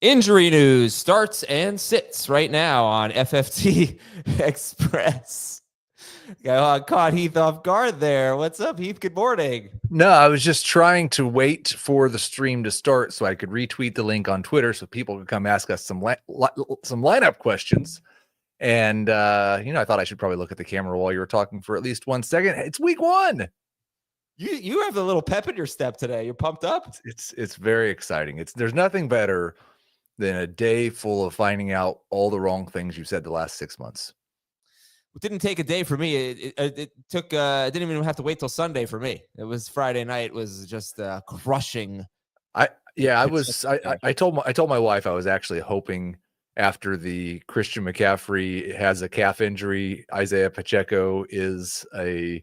Injury news starts and sits right now on FFT Express. Caught Heath off guard there. What's up, Heath? Good morning. No, I was just trying to wait for the stream to start so I could retweet the link on Twitter so people could come ask us some lineup questions. And, I thought I should probably look at the camera while you were talking for at least 1 second. It's week one. You have a little pep in your step today. You're pumped up? It's very exciting. There's nothing better than a day full of finding out all the wrong things you said the last 6 months. It didn't take a day for me. It took. I didn't even have to wait till Sunday for me. It was Friday night. Was just crushing. I told my wife I was actually hoping after the Christian McCaffrey has a calf injury, Isaiah Pacheco is a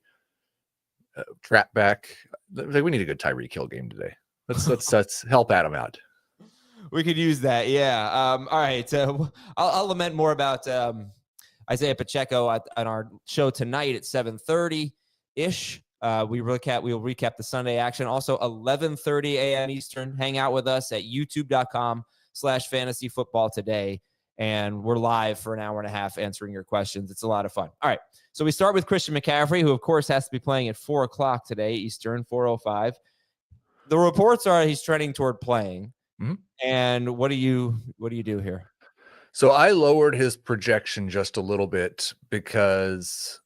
trap back. Like, we need a good Tyreek Hill game today. Let's help Adam out. We could use that. Yeah. All right. I'll lament more about Isaiah Pacheco on our show tonight at 7:30-ish. We'll recap the Sunday action. Also, 11:30 a.m. Eastern. Hang out with us at youtube.com/fantasyfootball today. And we're live for an hour and a half answering your questions. It's a lot of fun. All right. So we start with Christian McCaffrey, who, of course, has to be playing at 4 o'clock today, Eastern, 4:05. The reports are he's trending toward playing. Mm-hmm. And what do you do here? So I lowered his projection just a little bit because,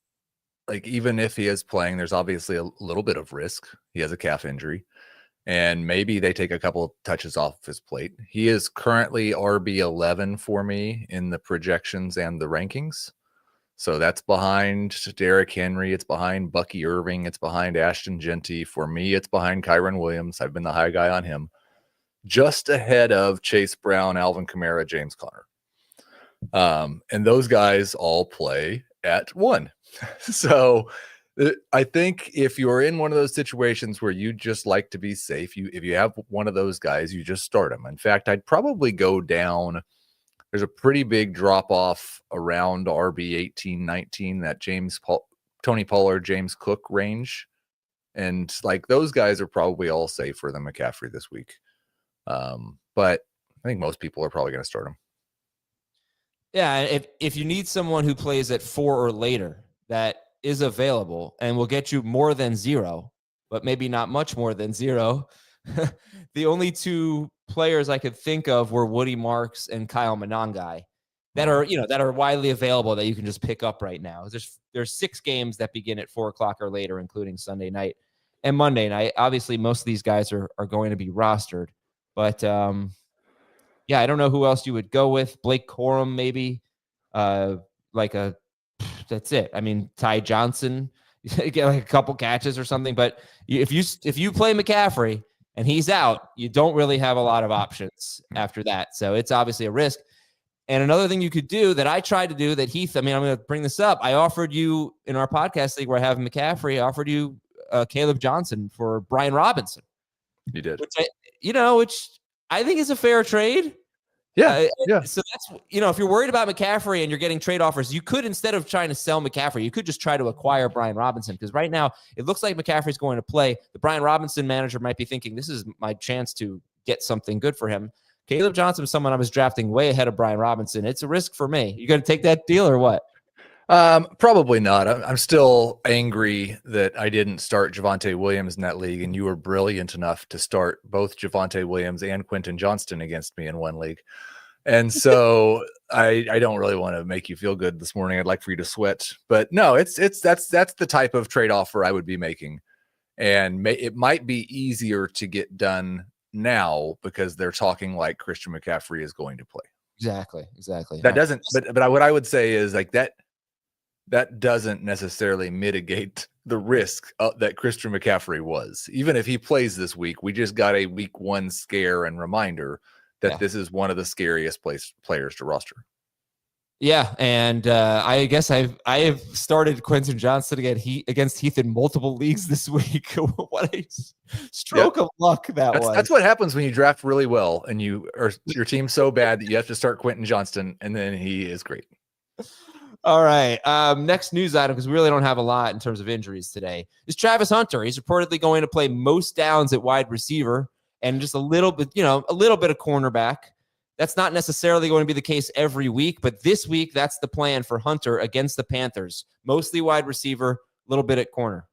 like, even if he is playing, there's obviously a little bit of risk. He has a calf injury, and maybe they take a couple of touches off his plate. He is currently RB11 for me in the projections and the rankings. So that's behind Derrick Henry. It's behind Bucky Irving. It's behind Ashton Genty. For me, it's behind Kyron Williams. I've been the high guy on him. Just ahead of Chase Brown, Alvin Kamara, James Conner. And those guys all play at 1. So I think if you're in one of those situations where you just like to be safe, if you have one of those guys, you just start them. In fact, I'd probably go down. There's a pretty big drop off around RB 18, 19, that Tony Pollard, James Cook range. And like, those guys are probably all safer than McCaffrey this week. But I think most people are probably going to start him. Yeah, if you need someone who plays at 4 or later that is available and will get you more than 0, but maybe not much more than 0, the only 2 players I could think of were Woody Marks and Kyle Monangai that are widely available that you can just pick up right now. There's 6 games that begin at 4 o'clock or later, including Sunday night and Monday night. Obviously, most of these guys are going to be rostered, but yeah, I don't know who else you would go with. Blake Corum, maybe. That's it. I mean, Ty Johnson, get like a couple catches or something. But if you play McCaffrey and he's out, you don't really have a lot of options after that. So it's obviously a risk. And another thing you could do that I tried to do that Heath, I'm going to bring this up. I offered you in our podcast league where I have McCaffrey, I offered you Caleb Johnson for Brian Robinson. You did. Which I think is a fair trade. Yeah. So that's, if you're worried about McCaffrey and you're getting trade offers, you could, instead of trying to sell McCaffrey, you could just try to acquire Brian Robinson. Because right now it looks like McCaffrey's going to play. The Brian Robinson manager might be thinking, this is my chance to get something good for him. Caleb Johnson is someone I was drafting way ahead of Brian Robinson. It's a risk for me. You going to take that deal or what? Probably not. I'm still angry that I didn't start Javonte Williams in that league, and you were brilliant enough to start both Javonte Williams and Quentin Johnston against me in one league. And so I don't really want to make you feel good this morning. I'd like for you to sweat, but no, that's the type of trade offer I would be making. And it might be easier to get done now because they're talking like Christian McCaffrey is going to play. Exactly. That doesn't, but what I would say is like that doesn't necessarily mitigate the risk that Christian McCaffrey was. Even if he plays this week, we just got a week 1 scare and reminder that this is one of the scariest players to roster. Yeah, and I guess I have started Quentin Johnston against Heath in multiple leagues this week. What a stroke of luck was. That's what happens when you draft really well and your team's so bad that you have to start Quentin Johnston, and then he is great. All right. Next news item, because we really don't have a lot in terms of injuries today, is Travis Hunter. He's reportedly going to play most downs at wide receiver and just a little bit of cornerback. That's not necessarily going to be the case every week, but this week, that's the plan for Hunter against the Panthers. Mostly wide receiver, a little bit at corner.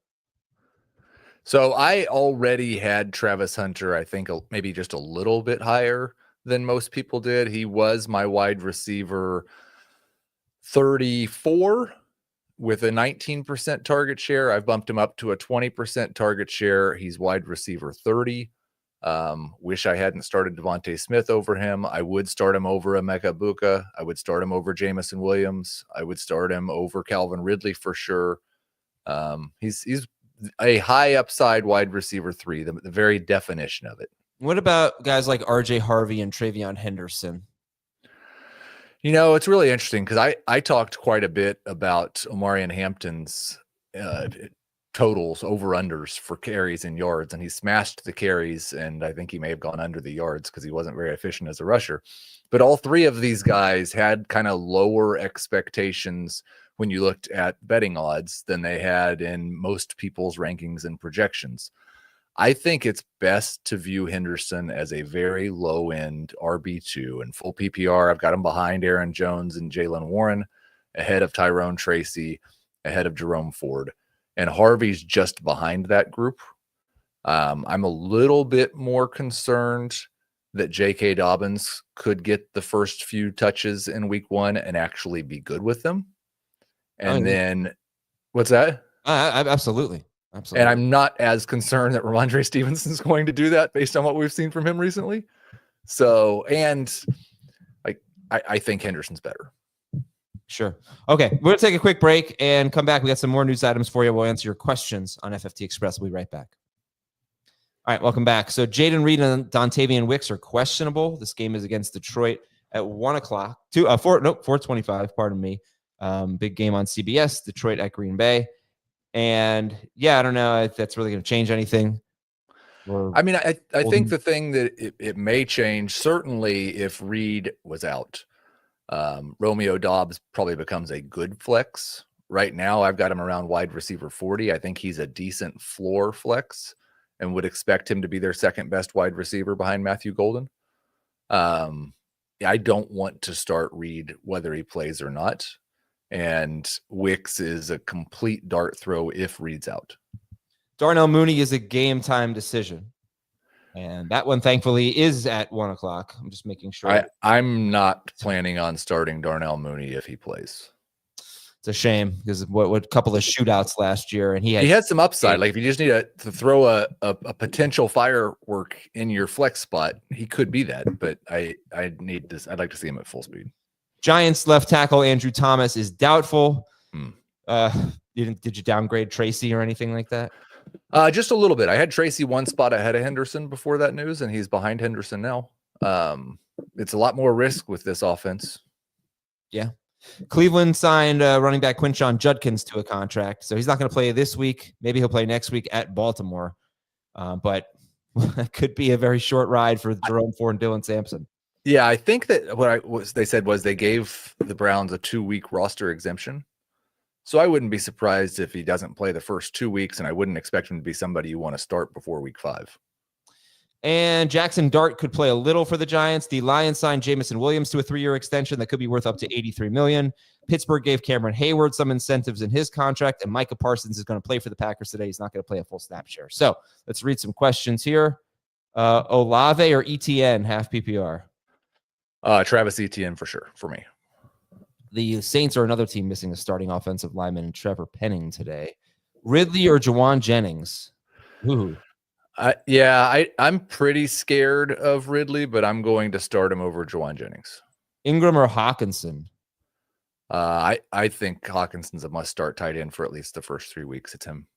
So I already had Travis Hunter, I think maybe just a little bit higher than most people did. He was my wide receiver 34 with a 19% target share. I've bumped him up to a 20% target share. He's wide receiver 30. Wish I hadn't started Devontae Smith over him. I would start him over Emeka Buka. I would start him over Jamison Williams. I would start him over Calvin Ridley for sure. He's a high upside wide receiver 3, the very definition of it. What about guys like RJ Harvey and Travion Henderson? It's really interesting because I talked quite a bit about Omarion Hampton's totals, over-unders for carries and yards, and he smashed the carries, and I think he may have gone under the yards because he wasn't very efficient as a rusher. But all 3 of these guys had kind of lower expectations when you looked at betting odds than they had in most people's rankings and projections. I think it's best to view Henderson as a very low-end RB2. In full PPR, I've got him behind Aaron Jones and Jaylen Warren, ahead of Tyrone Tracy, ahead of Jerome Ford. And Harvey's just behind that group. I'm a little bit more concerned that J.K. Dobbins could get the first few touches in week 1 and actually be good with them. And then, what's that? Absolutely. And I'm not as concerned that Ramondre Stevenson is going to do that based on what we've seen from him recently. So, and I think Henderson's better. Sure. Okay. We're going to take a quick break and come back. We got some more news items for you. We'll answer your questions on FFT Express. We'll be right back. All right. Welcome back. So Jaden Reed and Dontavian Wicks are questionable. This game is against Detroit at 1 o'clock. 4:25. Pardon me. Big game on CBS, Detroit at Green Bay. And yeah, I don't know if that's really going to change anything. I think the thing that it may change, certainly if Reed was out, Romeo Doubs probably becomes a good flex. Right now, I've got him around wide receiver 40. I think he's a decent floor flex and would expect him to be their second best wide receiver behind Matthew Golden. I don't want to start Reed whether he plays or not. And Wicks is a complete dart throw if Reed's out. Darnell Mooney is a game time decision. And that one, thankfully, is at 1 o'clock. I'm just making sure. I'm not planning on starting Darnell Mooney if he plays. It's a shame because what couple of shootouts last year, and he had some upside. Like if you just need to throw a potential firework in your flex spot, he could be that. But I'd like to see him at full speed. Giants left tackle Andrew Thomas is doubtful. Did you downgrade Tracy or anything like that? Just a little bit. I had Tracy one spot ahead of Henderson before that news, and he's behind Henderson now. It's a lot more risk with this offense. Yeah. Cleveland signed running back Quinshon Judkins to a contract, so he's not going to play this week. Maybe he'll play next week at Baltimore, but it could be a very short ride for Jerome Ford and Dylan Sampson. Yeah, I think that they said was they gave the Browns a 2-week roster exemption. So I wouldn't be surprised if he doesn't play the first 2 weeks, and I wouldn't expect him to be somebody you want to start before week 5. And Jackson Dart could play a little for the Giants. The Lions signed Jamison Williams to a 3-year extension that could be worth up to $83 million. Pittsburgh gave Cameron Hayward some incentives in his contract, and Micah Parsons is going to play for the Packers today. He's not going to play a full snap share. So let's read some questions here. Olave or ETN, half PPR? Travis Etienne for sure, for me. The Saints are another team missing a starting offensive lineman, Trevor Penning, today. Ridley or Jawan Jennings? Ooh. I'm pretty scared of Ridley, but I'm going to start him over Jawan Jennings. Ingram or Hawkinson? I think Hawkinson's a must-start tight end for at least the first 3 weeks. It's him.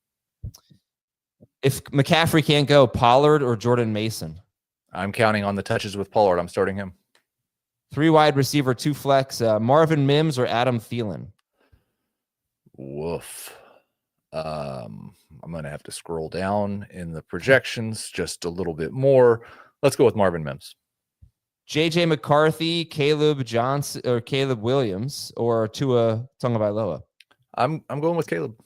If McCaffrey can't go, Pollard or Jordan Mason? I'm counting on the touches with Pollard. I'm starting him. 3 wide receiver, 2 flex. Marvin Mims or Adam Thielen? Woof. I'm going to have to scroll down in the projections just a little bit more. Let's go with Marvin Mims. JJ McCarthy, Caleb Johnson, or Caleb Williams, or Tua Tagovailoa? I'm going with Caleb.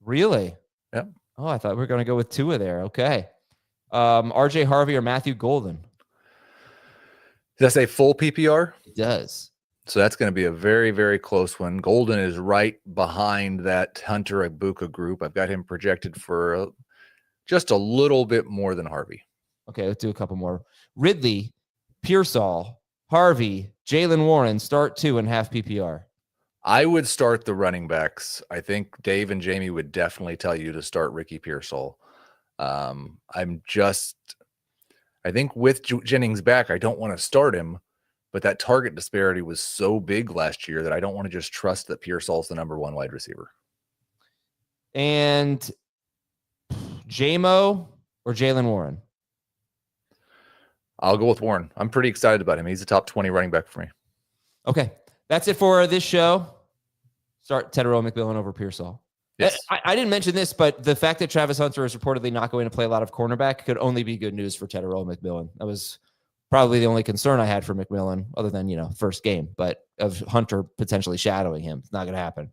Really? Yep. Oh, I thought we were going to go with Tua there. Okay. RJ Harvey or Matthew Golden? Did I say full PPR? It does. So that's going to be a very, very close one. Golden is right behind that Hunter Ibuka group. I've got him projected for just a little bit more than Harvey. Okay, let's do a couple more. Ridley, Pearsall, Harvey, Jalen Warren, start 2.5 PPR. I would start the running backs. I think Dave and Jamie would definitely tell you to start Ricky Pearsall. I think with Jennings back, I don't want to start him, but that target disparity was so big last year that I don't want to just trust that Pearsall's the number 1 wide receiver. And J-Mo or Jalen Warren? I'll go with Warren. I'm pretty excited about him. He's a top 20 running back for me. Okay. That's it for this show. Start Tetairoa McMillan over Pearsall. Yes. I didn't mention this, but the fact that Travis Hunter is reportedly not going to play a lot of cornerback could only be good news for Tetairoa McMillan. That was probably the only concern I had for McMillan, other than, first game, but of Hunter potentially shadowing him. It's not going to happen.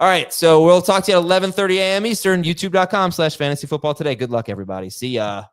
All right. So we'll talk to you at 11:30 a.m. Eastern, youtube.com/fantasyfootball today. Good luck, everybody. See ya.